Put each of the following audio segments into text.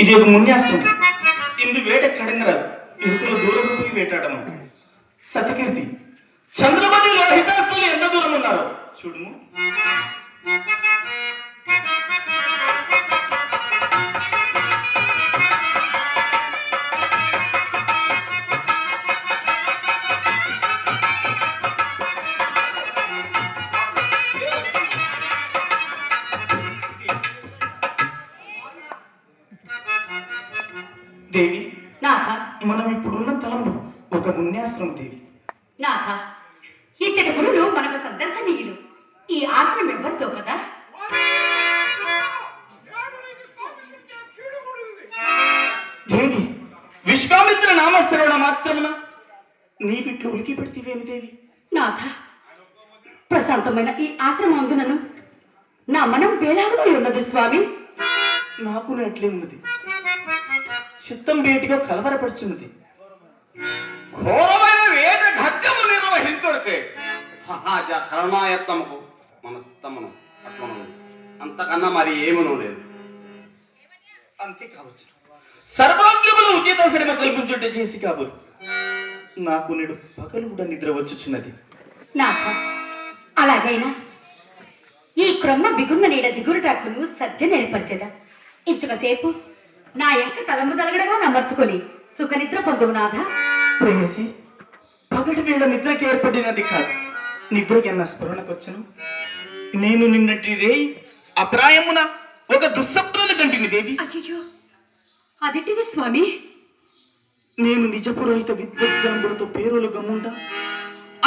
ఇది ఒక మున్యాస్త్రం. ఇందు వేట కడంగరాదు, ఎరుకల దూరం పోయి వేటాడము. సతకీర్తి చంద్రమతి లోహితాసులు ఎంత దూరం ఉన్నారు చూడుము. దేవి, నాథ, మనం ఇప్పుడున్న తలము ఒక మున్యాశ్రమం దేవి. నాథ, ఇచ్చటి పురులు మనకు సందర్శనీయులు. ఈ ఆశ్రమం ఎవరితో కదా? దేవి, విశ్వామిత్ర నామశ్రవణ మాత్రమున నీవిట్లు ఉలికి పెడితేవేమి దేవి? నాథ, ప్రశాంతమైన ఈ ఆశ్రమం అందునను నా మనం వేలాగులో ఉన్నది స్వామి. నాకు అట్లే ఉన్నది. చిత్తం వేటిగా కలవరపడుచున్నది. ఘోరమైన వేట ఘట్టము నిర్వహించుడితే సహజ కరుణాయత్నముకు మనస్తమనం అట్లను అంతకన్నా మరి ఏమనూ లేదు. అంతే కావచ్చు. సర్వాంగములు ఉచిత శ్రమ కల్పించుంటే చేసి కాబోలు. నాకు నేడు పగలు కూడా నిద్ర వచ్చుచున్నది. నాథ, అలాగైనా ఈ క్రొమ్మ బిగున్న నీడ జిగురుటాకును సజ్జ నేర్పరిచేదా. ఇంచుకసేపు నా యొక్క తలము తలగడగా నమర్చుకొని సుఖ నిద్ర పొందువు నాథ. ప్రేయసి, పగటి వేళ నిద్రకి ఏర్పడినది కాదు, నిద్రకి అన్న స్ఫురణకొచ్చను. నేను నిన్నటి రేయి అప్రాయమున ఒక దుస్సప్నను కంటిని దేవి. అయ్యో, అదిటిది స్వామి? నేను నిజపురోహిత విద్వజ్జాంబులతో పేరులు గమ్ముందా,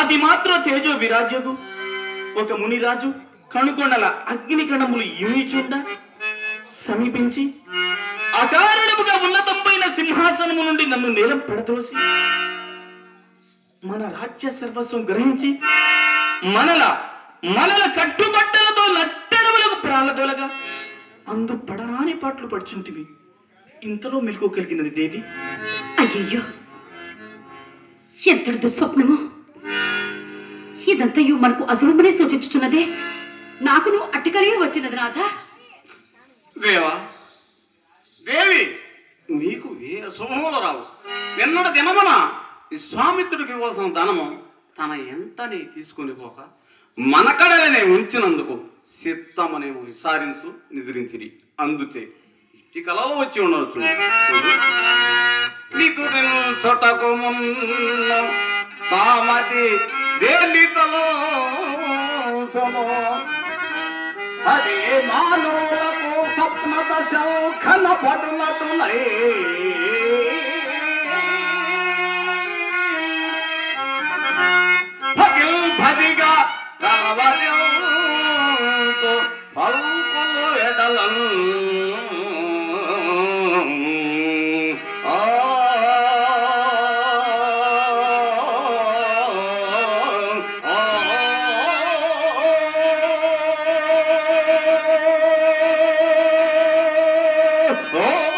అది మాత్రం తేజో విరాజ్యగు ఒక మునిరాజు కనుకొండల అగ్ని కణములు ఇమిచుండ సమీపించి అకారణముగా ఉన్నతమైన సింహాసనము నుండి నన్ను నేల పడద్రోసి మన రాజ్య సర్వస్వం గ్రహించి మనల కట్టుబట్టలతో నట్టడములకు ప్రాణదోలగా అందు పడరాని పాటలు పడుచుంటివి. ఇంతలో మెలకు కలిగినది దేవి. అయ్యయ్యో, ఎంతటి దుస్వప్నము! ఇదంతయు మనకు అశుభమనే సూచించుతున్నదే. నాకును అట్టికలిగే వచ్చినది నాథ. దేవా దేవి, మీకు ఏ శుభములు రావు. నిన్నటి దినమున విశ్వామిత్రుడికి ఇవ్వాల్సిన ధనము తన ఎంతని తీసుకొని పోక మనకడలనే ఉంచినందుకు చిత్తమనేమో విసారించు నిద్రించిరి. అందుచే ఈ కలలో వచ్చి ఉండవచ్చు. నీకు చోటకు మున్న తామతి దేలితలో అదే మానవులకు సప్నత శంఖన పడునటునై భగిల్భదిగా కలవరంతో పలుకులు ఎడలను Oh!